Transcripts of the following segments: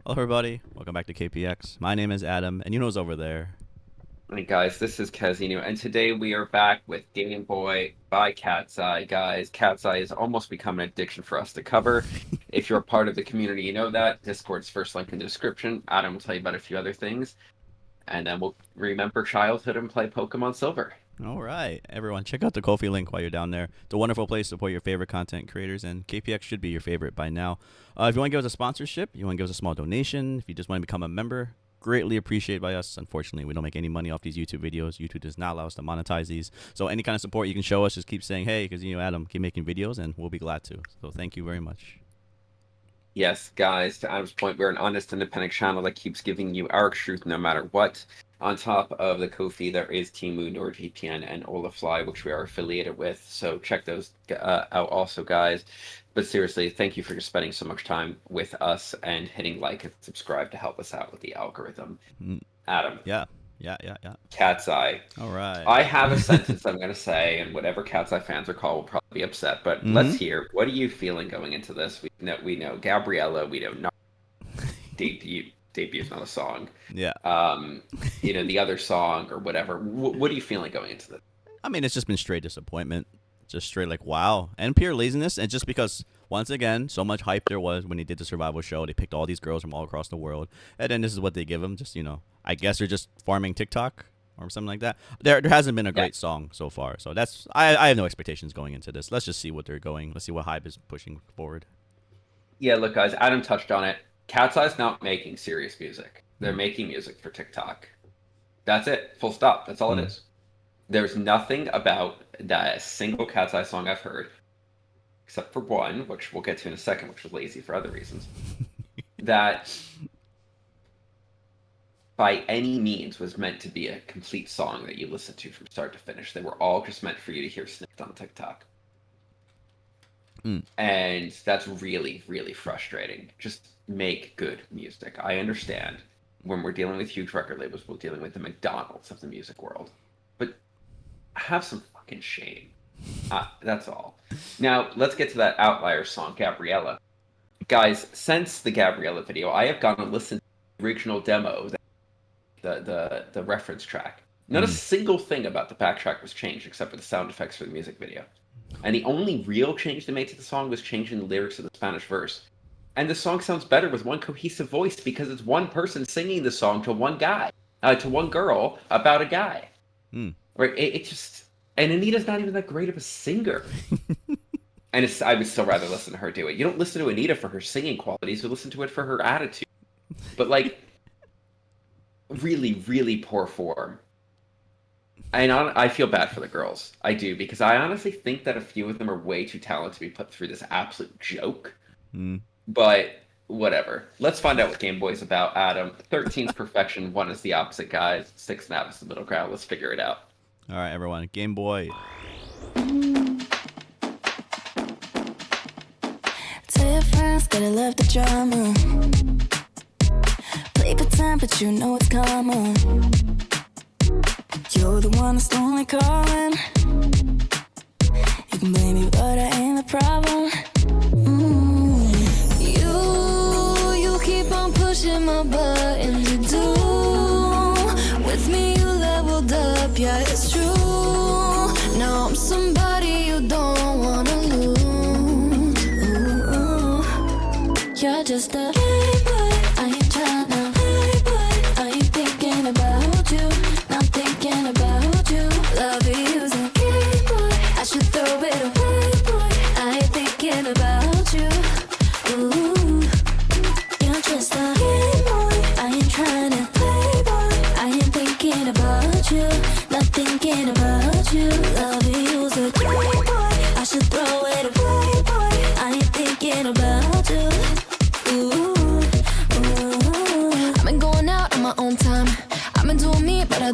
Hello, everybody. Welcome back to KPX. My name is Adam, and you know who's over there. Hey guys, this is Kazino, and today we are back with Gameboy by KATSEYE. Guys, KATSEYE has almost become an addiction for us to cover. If you're a part of the community, you know that. Discord's first link in the description. Adam will tell you about a few other things, and then we'll remember childhood and play Pokemon Silver. All right, everyone, check out the Kofi link while you're down there. It's a wonderful place to support your favorite content creators, and KPX should be your favorite by now. If you want to give us a sponsorship, you want to give us a small donation, if you just want to become a member, greatly appreciated by us. Unfortunately, we don't make any money off these YouTube videos. YouTube does not allow us to monetize these. So any kind of support you can show us, just keep saying, hey, because, Adam, keep making videos, and we'll be glad to. So thank you very much. Yes, guys, to Adam's point, we're an honest, independent channel that keeps giving you our truth no matter what. On top of the Ko-fi, there is Timu, NordVPN, and Olafly, which we are affiliated with. So check those out also, guys. But seriously, thank you for just spending so much time with us and hitting like and subscribe to help us out with the algorithm. Adam. Yeah. KATSEYE. All right. I have a sentence I'm going to say, and whatever KATSEYE fans are called will probably be upset. But let's hear. What are you feeling going into this? We know Gabriella. We know not debut. Debute's not a song. Yeah. The other song or whatever. What are you feeling going into this? I mean, it's just been straight disappointment. Just straight like, wow. And pure laziness. And just because, once again, so much hype there was when he did the survival show. They picked all these girls from all across the world. And then this is what they give them. Just, I guess they're just farming TikTok or something like that. There hasn't been a great song so far. So that's, I have no expectations going into this. Let's just see what they're going. Let's see what hype is pushing forward. Yeah, look, guys, Adam touched on it. KATSEYE's not making serious music. They're making music for TikTok. That's it. Full stop. That's all it is. There's nothing about that single KATSEYE song I've heard, except for one, which we'll get to in a second, which was lazy for other reasons, that by any means was meant to be a complete song that you listen to from start to finish. They were all just meant for you to hear snipped on TikTok. And that's really, really frustrating. Just make good music. I understand when we're dealing with huge record labels, we're dealing with the McDonald's of the music world. But have some fucking shame. That's all. Now, let's get to that outlier song, Gabriella. Guys, since the Gabriella video, I have gone and listened to the original demo, the reference track. Not a single thing about the backtrack was changed except for the sound effects for the music video. And the only real change they made to the song was changing the lyrics of the Spanish verse. And the song sounds better with one cohesive voice because it's one person singing the song to one guy, to one girl about a guy. Right? It just... And Anita's not even that great of a singer. And I would still rather listen to her do it. You don't listen to Anita for her singing qualities, you listen to it for her attitude. But, really, really poor form. And I feel bad for the girls. I do, because I honestly think that a few of them are way too talented to be put through this absolute joke. But whatever. Let's find out what Gameboy's about, Adam. 13's perfection, 1 is the opposite, guys. 6.5 is the middle ground. Let's figure it out. All right, everyone. Gameboy. Tell your friends that I love the drama. Play pretend, but you know it's common. You're the one that's only calling. You can blame me, but I ain't the problem. You keep on pushing my buttons. You do. With me, you leveled up. Yeah, it's true. Now I'm somebody you don't wanna lose. You're just a playboy. I ain't tryna playboy. I ain't thinking about you. Not thinking about you. Love is a game boy. I should throw it away, boy. I ain't thinking about you. Ooh, you're just a game boy. I ain't trying to play, boy. I ain't thinking about you. Not thinking about you. Love is a game boy. I should throw it away, boy. I ain't thinking about you. Ooh, I've been going out on my own time. I've been doing me, but I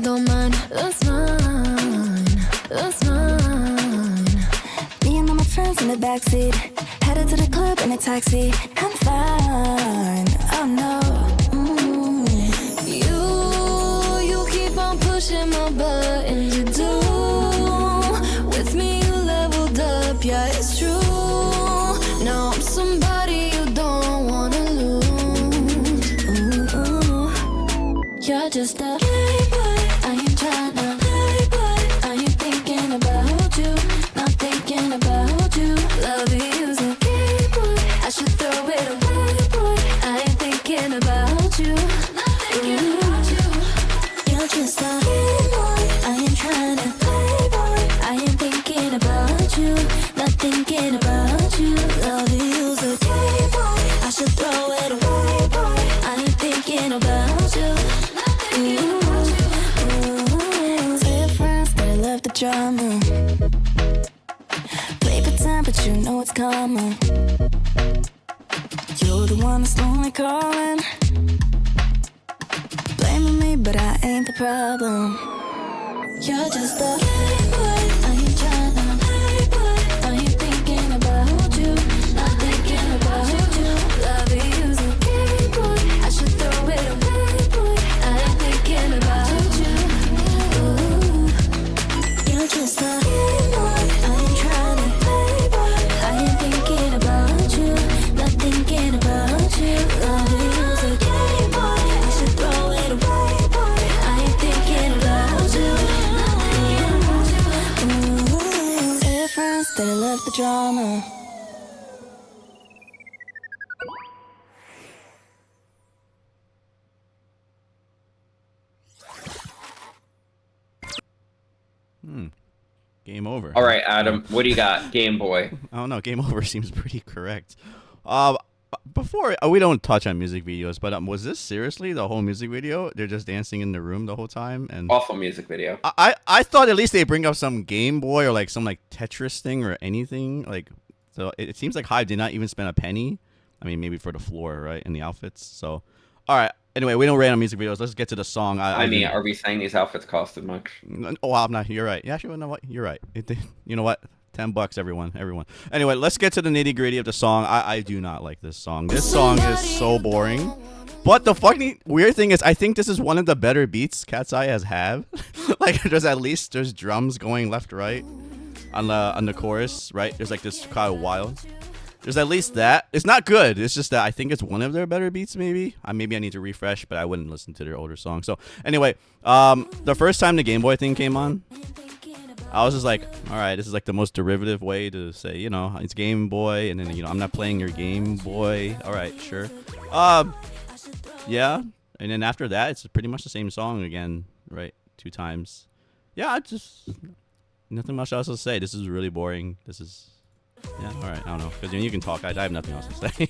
just a Gameboy. I ain't tryna Playboy. I ain't thinking about you, not thinking about you. Love is a Gameboy. I should throw it away, boy. I ain't thinking about you, not thinking about you. You're just a Gameboy. I ain't tryna Playboy. I ain't thinking about you, not thinking about you. Love is a Gameboy. I should throw it away, boy. I ain't thinking about you. Say friends that I love the drama. Play pretend, but you know it's coming. You're the one that's lonely calling. Blaming me, but I ain't the problem. You're just a Gameboy. I ain't tryna Playboy. I ain't thinking about you, not thinking about you. Love is a Gameboy. I should throw it away, boy. I ain't thinking about you. You're just a Gameboy. I ain't tryna Playboy. I ain't thinking about you, not thinking about you. Love is a Gameboy. I should throw it away, boy. I ain't thinking about you. Say friends that I love the drama. Game over. All right, Adam, what do you got? Game Boy. I don't know. Game over seems pretty correct. Before we don't touch on music videos, but was this seriously the whole music video? They're just dancing in the room the whole time, and Awful music video. I thought at least they bring up some Game Boy or like some like Tetris thing or anything like. So it seems like Hive did not even spend a penny. I mean, maybe for the floor, right, and the outfits. So, all right. Anyway, we don't rate on music videos. Let's get to the song. I mean, are we saying these outfits costed much? Oh, I'm not. You're right. Yeah, actually, you know what? You're right. You know what? $10, everyone. Anyway, let's get to the nitty gritty of the song. I do not like this song. This song is so boring. But the funny weird thing is, I think this is one of the better beats KATSEYE has had. Like, there's drums going left, right on the chorus, right? There's like this kind of wild. There's at least that. It's not good. It's just that I think it's one of their better beats, maybe. Maybe I need to refresh, but I wouldn't listen to their older songs. So anyway, the first time the Game Boy thing came on, I was just like, all right, this is like the most derivative way to say, you know, it's Game Boy, and then, you know, I'm not playing your Game Boy. All right, sure. Yeah. And then after that, it's pretty much the same song again, right? 2 times. Yeah, just nothing much else to say. This is really boring. Yeah, all right, I don't know. Because you can talk. I have nothing else to say.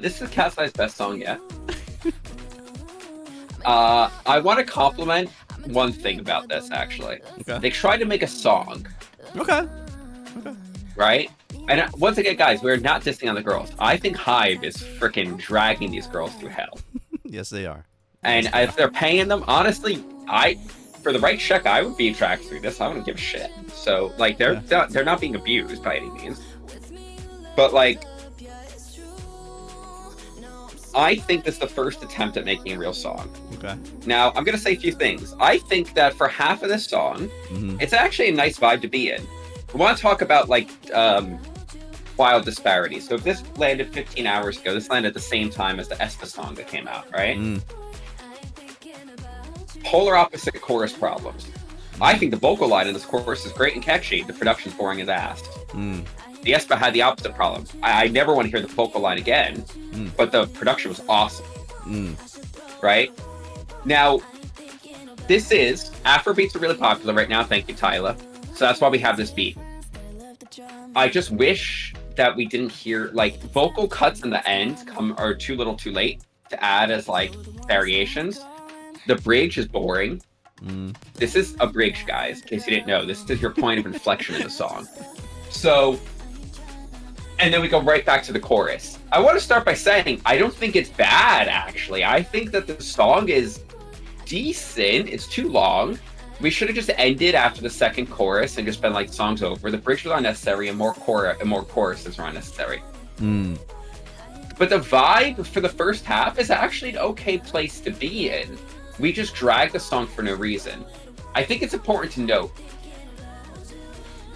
This is KATSEYE's best song yet. I want to compliment one thing about this, actually. Okay. They tried to make a song. Okay. Right? And once again, guys, we're not dissing on the girls. I think Hive is freaking dragging these girls through hell. Yes, they are. And if they're paying them, honestly, for the right check, I would be attracted through this. I wouldn't give a shit. So, like, they're not being abused by any means. But, like, I think this is the first attempt at making a real song. Okay. Now, I'm going to say a few things. I think that for half of this song, it's actually a nice vibe to be in. We want to talk about, like, wild disparities. So if this landed 15 hours ago, this landed at the same time as the Espa song that came out, right? Polar opposite chorus problems. I think the vocal line in this chorus is great and catchy. The production's boring as ass. The Espa had the opposite problem. I never want to hear the vocal line again, but the production was awesome. Right? Now, this is... Afrobeats are really popular right now. Thank you, Tyler. So that's why we have this beat. I just wish that we didn't hear... Like, vocal cuts in the end are too little too late to add as, like, variations. The bridge is boring. This is a bridge, guys, in case you didn't know. This is your point of inflection in the song. So, and then we go right back to the chorus. I want to start by saying, I don't think it's bad, actually. I think that the song is decent. It's too long. We should have just ended after the second chorus and just been like, song's over. The bridge was unnecessary and more choruses were unnecessary. But the vibe for the first half is actually an okay place to be in. We just drag the song for no reason. I think it's important to note,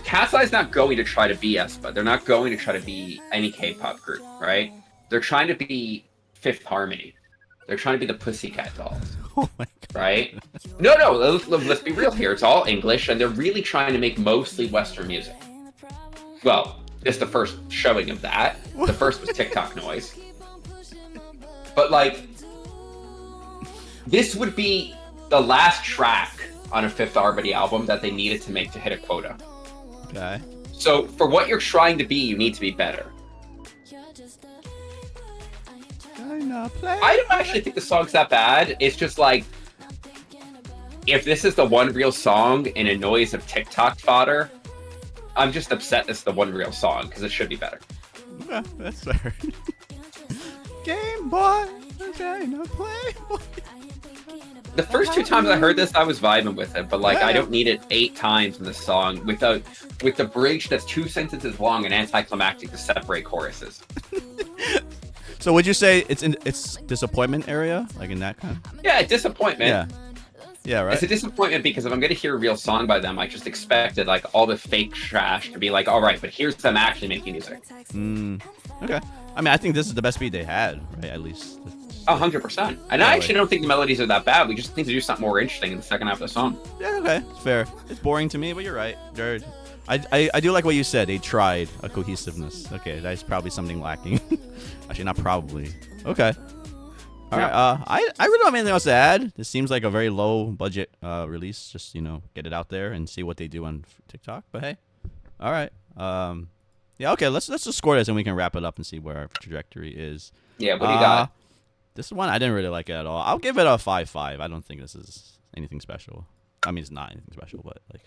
KATSEYE's not going to try to be Espa. They're not going to try to be any K-pop group, right? They're trying to be Fifth Harmony. They're trying to be the Pussycat Dolls. Oh my god. right? No, let's be real here. It's all English, and they're really trying to make mostly Western music. Well, it's the first showing of that. The first was TikTok noise. But like, this would be the last track on a Fifth Harmony album that they needed to make to hit a quota. Okay. So for what you're trying to be, you need to be better. I don't actually think the song's that bad. It's just like, if this is the one real song in a noise of TikTok fodder, I'm just upset this is the one real song because it should be better. Yeah, that's fair. Game Boy, okay, no Playboy. The first two times I heard this, I was vibing with it, but like, I don't need it 8 times in the song with the bridge that's 2 sentences long and anticlimactic to separate choruses. So would you say it's disappointment area, like in that kind of? Yeah, disappointment. Yeah, right. It's a disappointment because if I'm going to hear a real song by them, I just expected like all the fake trash to be like, all right, but here's them actually making music. Okay. I mean, I think this is the best beat they had, right? At least. 100%. And I actually don't think the melodies are that bad. We just need to do something more interesting in the second half of the song. Yeah, okay, it's fair. It's boring to me, but you're right. I do like what you said. They tried a cohesiveness. Okay, that's probably something lacking. Actually, not probably. Okay. All right. I really don't have anything else to add. This seems like a very low budget release. Just get it out there and see what they do on TikTok. But hey, all right. Yeah. Okay. Let's just score this and we can wrap it up and see where our trajectory is. Yeah. What do you got? This one I didn't really like it at all. I'll give it a 5.5. I don't think this is anything special. I mean, it's not anything special, but like.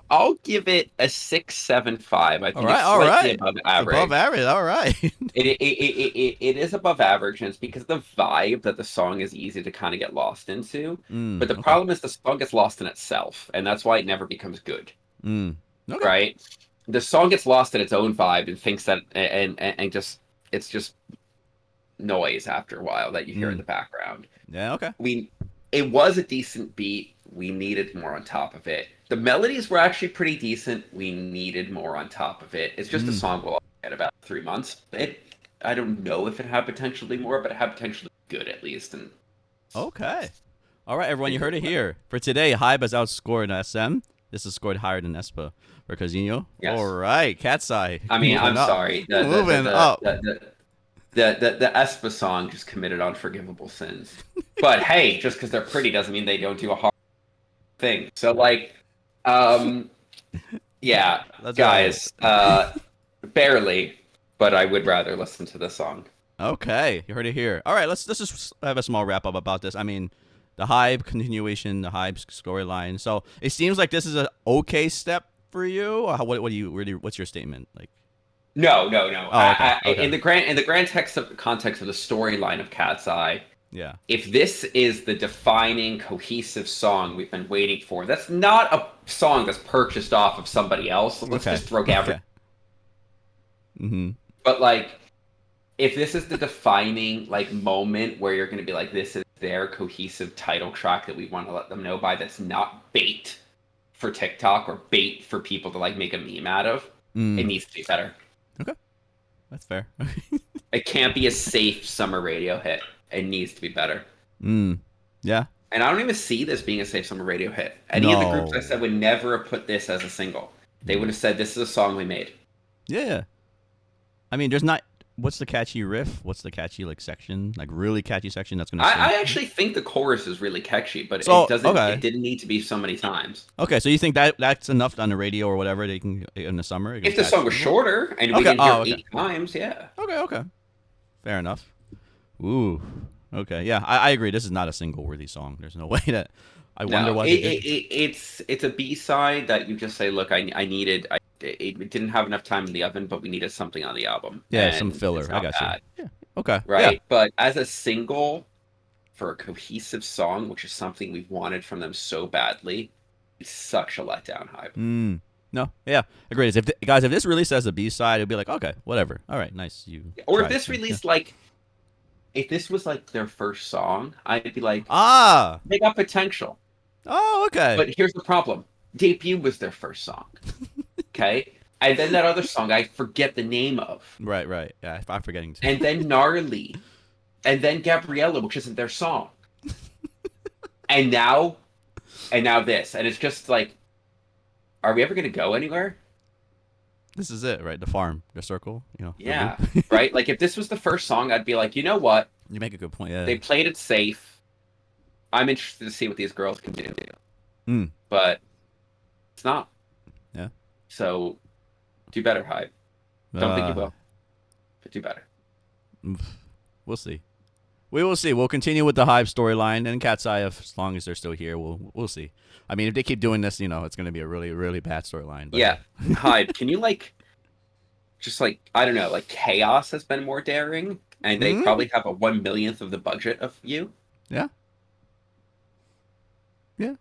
I'll give it a 6.75. I think it's slightly above average. Above average. All right. It is above average, and it's because of the vibe that the song is easy to kind of get lost into. But the problem is the song gets lost in itself, and that's why it never becomes good. Okay. Right? The song gets lost in its own vibe and thinks that, and just it's just noise after a while that you hear in the background. Yeah. Okay. It was a decent beat. We needed more on top of it. The melodies were actually pretty decent. We needed more on top of it. It's just a song we'll get about 3 months. I don't know if it had potential to be more, but it had potential to be good at least. And okay. All right, everyone, you heard it here. For today, Hybe has outscored SM. This is scored higher than Espa for Casino. Yes. All right, KATSEYE. I mean, I'm sorry. Moving up. The Espa song just committed unforgivable sins. But hey, just because they're pretty doesn't mean they don't do a hard thing. So like, yeah, guys, barely, but I would rather listen to the song. Okay, you heard it here. All right, let's just have a small wrap up about this. I mean, the Hybe continuation, the Hybe storyline. So it seems like this is an okay step for you. Or what's your statement like? No. Oh, okay. In the grand context of the storyline of KATSEYE, yeah. If this is the defining cohesive song we've been waiting for, that's not a song that's purchased off of somebody else. Let's just throw Gabrielle. Mm-hmm. But like, if this is the defining like moment where you're going to be like, this is their cohesive title track that we want to let them know by, that's not bait for TikTok or bait for people to like make a meme out of, it needs to be better. Okay, that's fair. It can't be a safe summer radio hit. It needs to be better. Yeah. And I don't even see this being a safe summer radio hit. Any of the groups I said would never have put this as a single. They would have said, this is a song we made. Yeah. I mean, there's not... What's the catchy riff? What's the catchy section? Like really catchy section that's going to... I actually think the chorus is really catchy, but it didn't need to be so many times. Okay, so you think that's enough on the radio or whatever they can in the summer? If the song was shorter and we didn't hear 8 times, yeah. Okay. Fair enough. Ooh. Okay. Yeah, I agree. This is not a single-worthy song. There's no way that... I wonder what it's a B-side that you just say, look, it didn't have enough time in the oven, but we needed something on the album. Yeah, some filler. I got you. Yeah. Okay. Right? Yeah. But as a single for a cohesive song, which is something we've wanted from them so badly, it's such a letdown, Hybe. No, yeah, agreed. If this released as a B-side, it'd be like, okay, whatever. All right, nice. Or if this released if this was like their first song, I'd be like, they got potential. Oh, okay. But here's the problem. Debut was their first song. Okay? And then that other song I forget the name of. Right. Yeah, I'm forgetting too. And then Gnarly. And then Gabriella, which isn't their song. and now this, and it's just like, are we ever gonna go anywhere? This is it, right? The farm, the circle, the Yeah, loop. right. Like if this was the first song, I'd be like, you know what? You make a good point. Yeah. They played it safe. I'm interested to see what these girls can do, Mm. but it's not. Yeah. So do better, Hyde. Don't think you will, but do better. We'll see. We will see. We'll continue with the Hive storyline and KATSEYE as long as they're still here. We'll see. I mean, if they keep doing this, it's going to be a really, really bad storyline. Yeah, Hyde, can you just I don't know, Chaos has been more daring, and they probably have a 1/1,000,000th of the budget of you. Yeah. Yeah.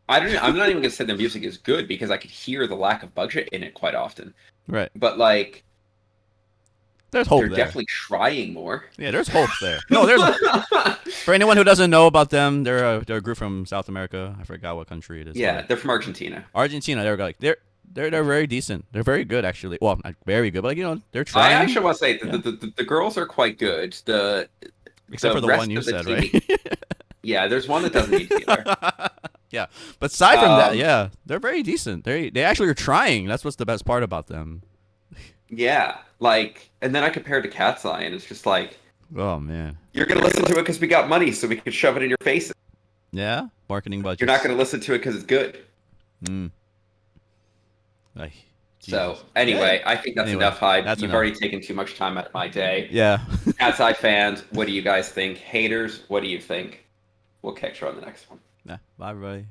I don't know. I'm not even gonna say the music is good because I could hear the lack of budget in it quite often. Right. But there's hope they're there. definitely trying more. Yeah, there's hope there. No, there's for anyone who doesn't know about them, they're a group from South America. I forgot what country it is. Yeah, they're from Argentina. Argentina. They're very decent. They're very good actually. Well, not very good, but they're I trying. actually want to say the girls are quite good. Except for the rest one you of the said, team- right? Yeah, there's one that doesn't need to be there. Yeah, but aside from that, yeah, they're very decent. They actually are trying. That's what's the best part about them. Yeah, and then I compared to KATSEYE, and it's just like, Oh man. you're gonna listen to it because we got money, so we can shove it in your face. Yeah, marketing budget. You're not gonna listen to it because it's good. So anyway, I think that's enough, Hyde. You've already taken too much time out of my day. Yeah. KATSEYE fans, what do you guys think? Haters, what do you think? We'll catch you on the next one. Yeah. Bye, everybody.